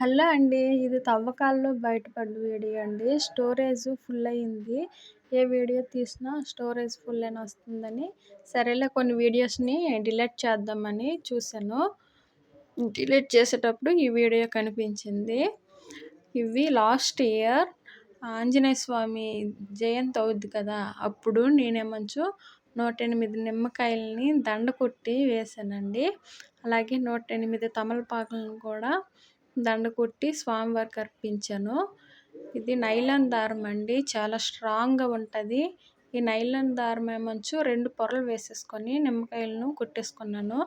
Hello అండి. ఇది తవ్వకాల్లో బయటపడ్డ వీడియో అండి. స్టోరేజ్ ఫుల్ అయింది. ఏ వీడియో తీసినా స్టోరేజ్ ఫుల్ అని వస్తుందని, సరేలే కొన్ని వీడియోస్‌ని డిలీట్ చేద్దామని చూశాను. డిలీట్ చేసేటప్పుడు ఈ వీడియో కనిపించింది. ఇవి లాస్ట్ ఇయర్ ఆంజనేయ స్వామి జయంతి అవుద్ది కదా! అప్పుడు నేనేమంచు 108 నిమ్మకాయలని దండ కొట్టి వేశానండి. అలాగే 108 తమలపాకులను కూడా దండ కొట్టి స్వామివారికి అర్పించాను. ఇది నైలాన్ దారం అండి. చాలా స్ట్రాంగ్‌గా ఉంటది. ఈ నైలాన్ దారం ఏమొచ్చు 2 పొరలు వేసేసుకొని నిమ్మకాయలను కొట్టేసుకున్నాను.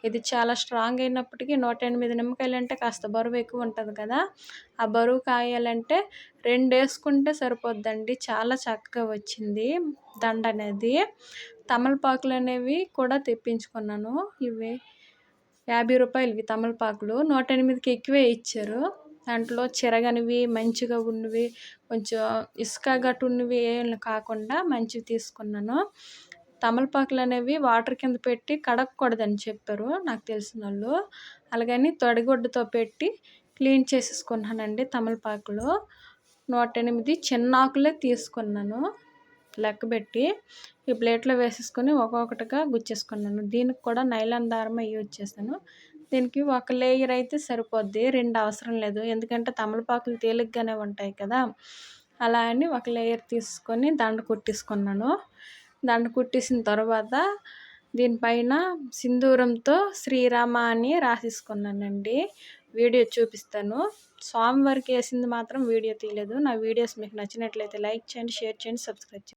ఇది చాలా స్ట్రాంగ్ అయినప్పటికీ 108 నిమ్మకాయలంటే కాస్త బరువు ఎక్కువ ఉంటది కదా! ఆ బరువు కాయాలంటే 2 ఏసుకుంటే సరిపోద్దండి. చాలా చక్కగా వచ్చింది దండ అనేది. తమలపాకులనేవి కూడా తెప్పించుకున్నాను. ఇవి రూ. 50 తమలపాకులు. 108కి ఎక్కువే ఇచ్చారు. దాంట్లో చిరగనివి, మంచిగా ఉన్నవి, కొంచెం ఇసుక గట్టు ఉన్నవి ఏం కాకుండా మంచివి తీసుకున్నాను. తమలపాకులనేవి వాటర్ కింద పెట్టి కడగకూడదని చెప్పారు నాకు తెలిసినోళ్ళు. అలాగని తడిగుడ్డతో పెట్టి క్లీన్ చేసేసుకున్నానండి తమలపాకులు. 108 చిన్న ఆకులే తీసుకున్నాను లెక్కబెట్టి. ఈ ప్లేట్‌లో వేసేసుకొని ఒక్కొక్కటిగా గుచ్చేసుకున్నాను. దీనికి కూడా నైలాన్ దారమే యూజ్ చేశాను. దీనికి ఒక లేయర్ అయితే సరిపోద్ది. 2 అవసరం లేదు. ఎందుకంటే తమలపాకులు తేలిగ్గానే ఉంటాయి కదా! అలా అని ఒక లేయర్ తీసుకొని దండ కుట్టేసుకున్నాను. దండ కుట్టేసిన తర్వాత దీనిపైన సింధూరంతో శ్రీరామ అని రాసేసుకున్నానండి. వీడియో చూపిస్తాను. స్వామివారికి ఏసింది మాత్రం వీడియో తీయలేదు. నా వీడియోస్ మీకు నచ్చినట్లయితే లైక్ చేయండి, షేర్ చేయండి, సబ్స్క్రైబ్ చేయండి.